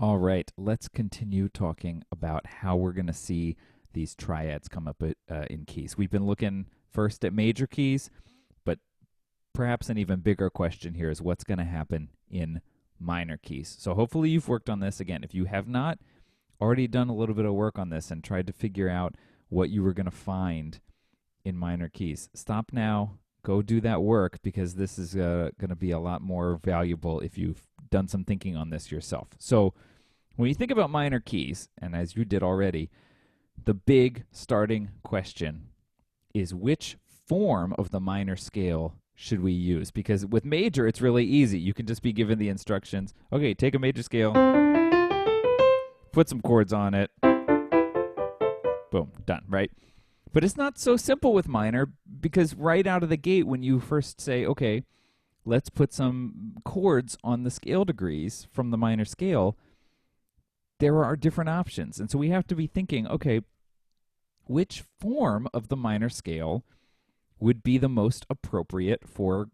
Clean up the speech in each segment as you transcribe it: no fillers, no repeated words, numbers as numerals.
All right, let's continue talking about how we're going to see these triads come up in keys. We've been looking first at major keys, but perhaps an even bigger question here is what's going to happen in minor keys. So hopefully you've worked on this. Again, if you have not already done a little bit of work on this and tried to figure out what you were going to find in minor keys, stop now, go do that work, because this is going to be a lot more valuable if you've done some thinking on this yourself. So when you think about minor keys, and as you did already, the big starting question is which form of the minor scale should we use? Because with major, it's really easy. You can just be given the instructions. Okay, take a major scale, put some chords on it, boom, done, right? But it's not so simple with minor, because right out of the gate, when you first say, okay, let's put some chords on the scale degrees from the minor scale, there are different options. And so we have to be thinking, okay, which form of the minor scale would be the most appropriate for,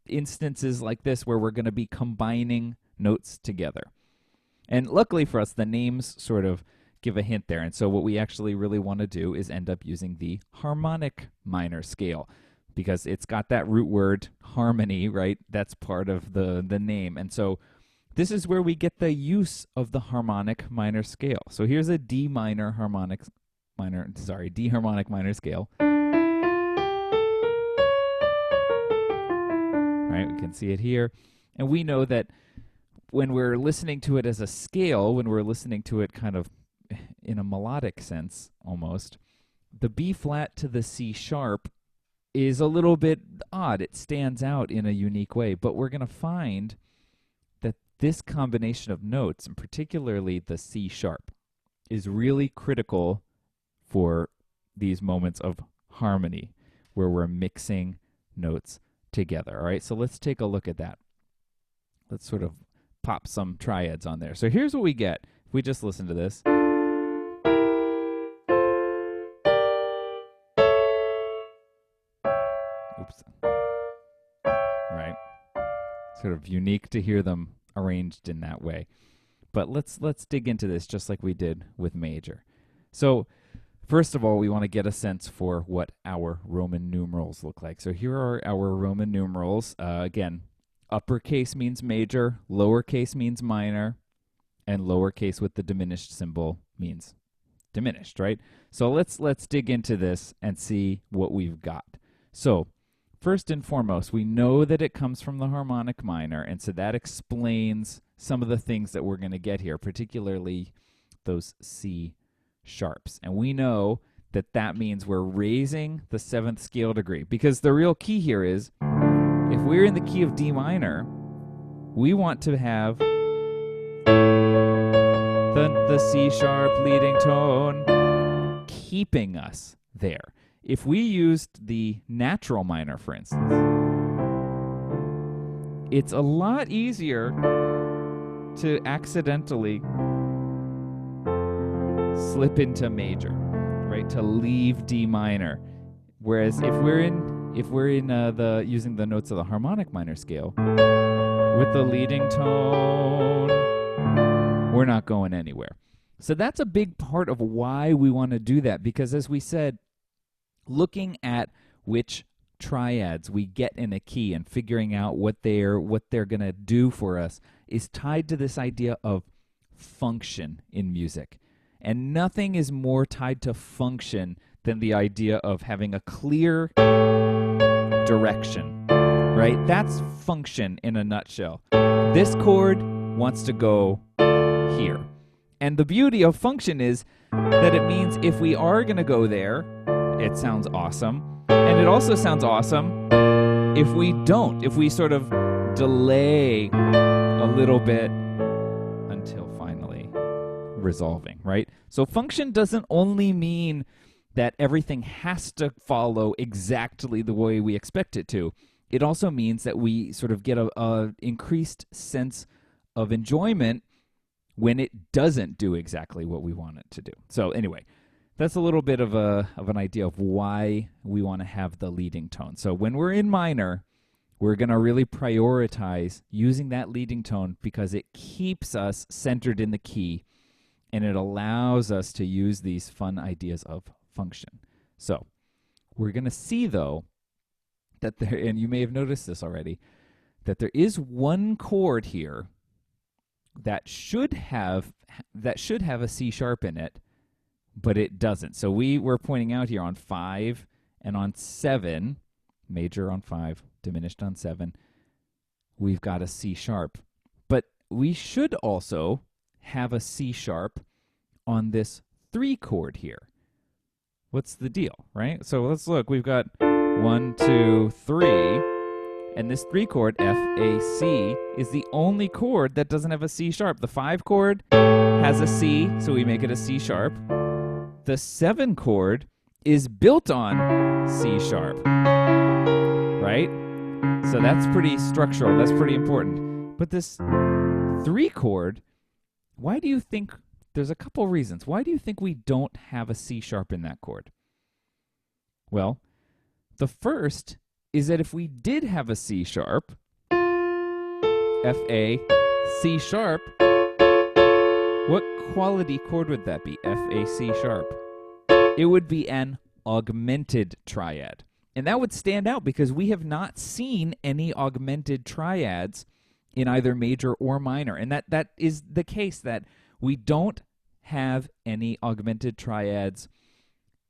instances like this where we're going to be combining notes together. And luckily for us, the names sort of give a hint there. And so what we actually really want to do is end up using the harmonic minor scale, because it's got that root word harmony, right? That's part of the name. And so this is where we get the use of the harmonic minor scale. So here's a D harmonic minor scale. Right, we can see it here. And we know that when we're listening to it as a scale, when we're listening to it kind of in a melodic sense almost, the B flat to the C sharp is a little bit odd. It stands out in a unique way, but we're going to find that this combination of notes, and particularly the C sharp, is really critical for these moments of harmony where we're mixing notes together. All right, so let's take a look at that. Let's sort of pop some triads on there. So here's what we get if we just listen to this. Oops. Right. Sort of unique to hear them arranged in that way. But let's dig into this just like we did with major. So first of all, we want to get a sense for what our Roman numerals look like. So here are our Roman numerals. Again, uppercase means major, lowercase means minor, and lowercase with the diminished symbol means diminished, right? So let's dig into this and see what we've got. So first and foremost, we know that it comes from the harmonic minor, and so that explains some of the things that we're going to get here, particularly those C sharps. And we know that that means we're raising the 7th scale degree, because the real key here is if we're in the key of D minor, we want to have the C sharp leading tone keeping us there. If we used the natural minor, for instance, it's a lot easier to accidentally slip into major, right? To leave D minor. Whereas if we're in using the notes of the harmonic minor scale with the leading tone, we're not going anywhere. So that's a big part of why we want to do that, because as we said, looking at which triads we get in a key and figuring out what they're going to do for us is tied to this idea of function in music. And nothing is more tied to function than the idea of having a clear direction, right? That's function in a nutshell. This chord wants to go here. And the beauty of function is that it means if we are going to go there, it sounds awesome. And it also sounds awesome if we don't, if we sort of delay a little bit until finally resolving, right? So function doesn't only mean that everything has to follow exactly the way we expect it to. It also means that we sort of get a increased sense of enjoyment when it doesn't do exactly what we want it to do. So anyway, that's a little bit of an idea of why we want to have the leading tone. So when we're in minor, we're going to really prioritize using that leading tone because it keeps us centered in the key and it allows us to use these fun ideas of function. So we're going to see, though, that there, and you may have noticed this already, that there is one chord here that should have a C sharp in it, but it doesn't. So we were pointing out here on 5 and on 7, major on 5, diminished on 7, we've got a C sharp. But we should also have a C sharp on this 3 chord here. What's the deal, right? So let's look. We've got 1, 2, 3, and this 3 chord, F, A, C, is the only chord that doesn't have a C sharp. The 5 chord has a C, so we make it a C sharp. The 7 chord is built on C sharp, right? So that's pretty structural. That's pretty important. But this 3 chord, why do you think, there's a couple reasons. Why do you think we don't have a C sharp in that chord? Well, the first is that if we did have a C sharp, F, A, C sharp, what quality chord would that be, F, A, C sharp? It would be an augmented triad. And that would stand out because we have not seen any augmented triads in either major or minor. And that is the case, that we don't have any augmented triads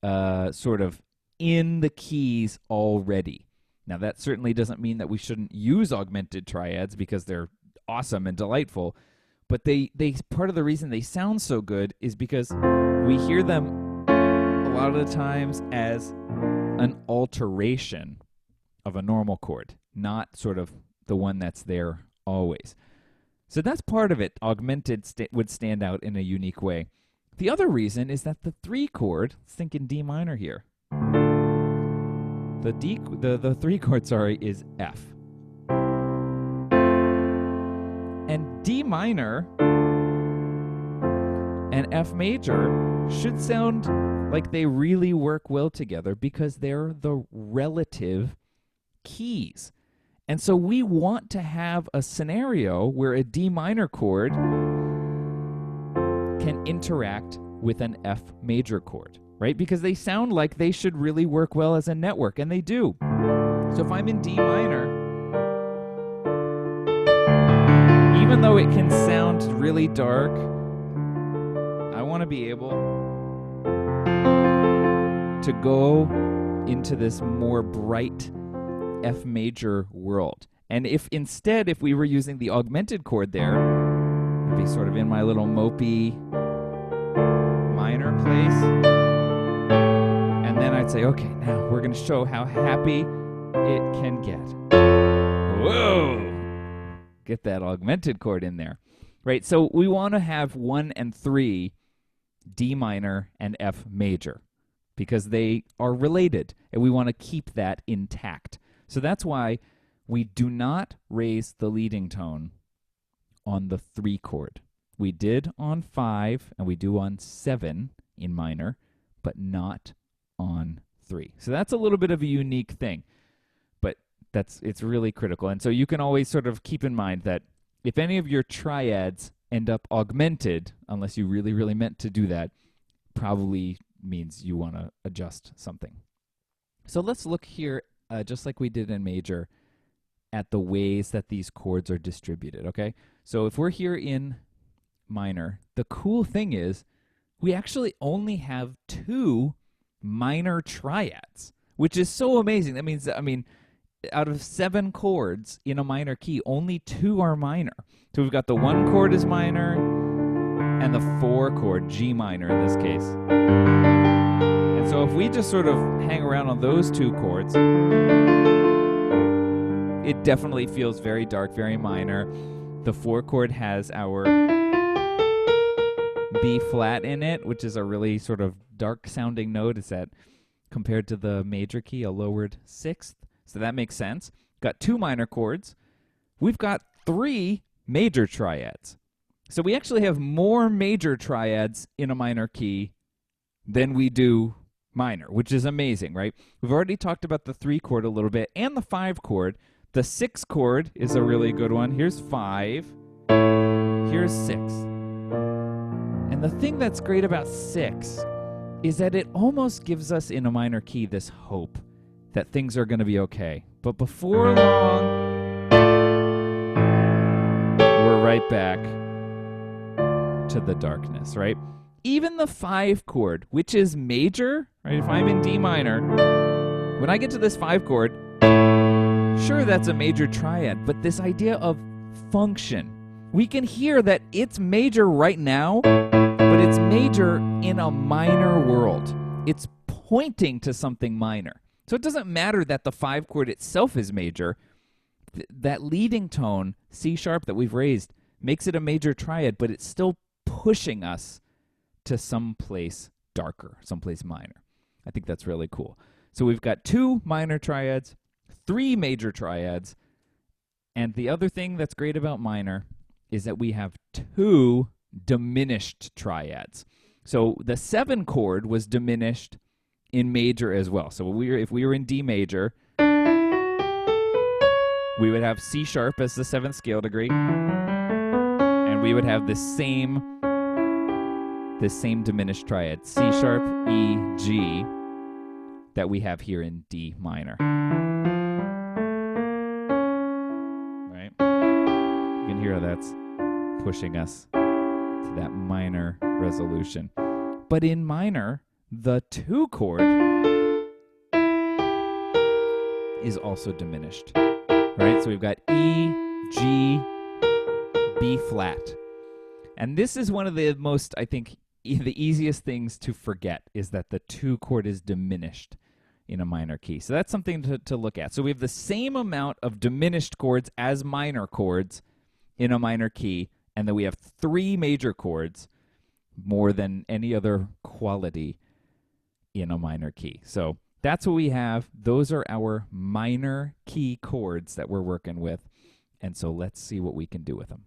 sort of in the keys already. Now, that certainly doesn't mean that we shouldn't use augmented triads because they're awesome and delightful, but they part of the reason they sound so good is because we hear them a lot of the times as an alteration of a normal chord, not sort of the one that's there always. So that's part of it. Augmented would stand out in a unique way. The other reason is that the 3 chord, let's think in D minor here. The 3 chord, is F. And D minor and F major should sound like they really work well together because they're the relative keys. And so we want to have a scenario where a D minor chord can interact with an F major chord, right? Because they sound like they should really work well as a network, and they do. So if I'm in D minor, even though it can sound really dark, I want to be able to go into this more bright F major world. And if instead, if we were using the augmented chord there, I'd be sort of in my little mopey minor place. And then I'd say, okay, now we're going to show how happy it can get. Whoa! Get that augmented chord in there. Right, so we want to have 1 and 3, D minor and F major, because they are related, and we want to keep that intact. So that's why we do not raise the leading tone on the 3 chord. We did on 5, and we do on 7 in minor, but not on 3. So that's a little bit of a unique thing, but it's really critical. And so you can always sort of keep in mind that if any of your triads end up augmented, unless you really, really meant to do that, probably means you want to adjust something. So let's look here, just like we did in major, at the ways that these chords are distributed, okay? So if we're here in minor, the cool thing is we actually only have 2 minor triads, which is so amazing. That means, out of 7 chords in a minor key, only 2 are minor. So we've got the 1 chord is minor and the 4 chord, G minor in this case. And so if we just sort of hang around on those 2 chords, it definitely feels very dark, very minor. The 4 chord has our B flat in it, which is a really sort of dark sounding note. It's that compared to the major key, a lowered 6th. So that makes sense. Got 2 minor chords. We've got 3 major triads. So we actually have more major triads in a minor key than we do minor, which is amazing, right? We've already talked about the 3 chord a little bit and the 5 chord. The 6 chord is a really good one. Here's 5. Here's 6. And the thing that's great about 6 is that it almost gives us in a minor key this hope that things are going to be okay. But before long, we're right back to the darkness, right? Even the 5 chord, which is major, right? If I'm in D minor, when I get to this 5 chord, sure, that's a major triad, but this idea of function, we can hear that it's major right now, but it's major in a minor world. It's pointing to something minor. So it doesn't matter that the 5 chord itself is major. That leading tone, C sharp, that we've raised, makes it a major triad, but it's still pushing us to someplace darker, someplace minor. I think that's really cool. So we've got 2 minor triads, 3 major triads, and the other thing that's great about minor is that we have 2 diminished triads. So the 7 chord was diminished in major as well. So if we were in D major, we would have C sharp as the 7th scale degree, and we would have this same diminished triad, C sharp, E, G, that we have here in D minor. Right? You can hear how that's pushing us to that minor resolution. But in minor, the 2 chord is also diminished. Right? So we've got E, G, B flat. And this is one of the most, I think, the easiest things to forget is that the 2 chord is diminished in a minor key. So that's something to look at. So we have the same amount of diminished chords as minor chords in a minor key, and then we have 3 major chords, more than any other quality in a minor key. So that's what we have. Those are our minor key chords that we're working with. And so let's see what we can do with them.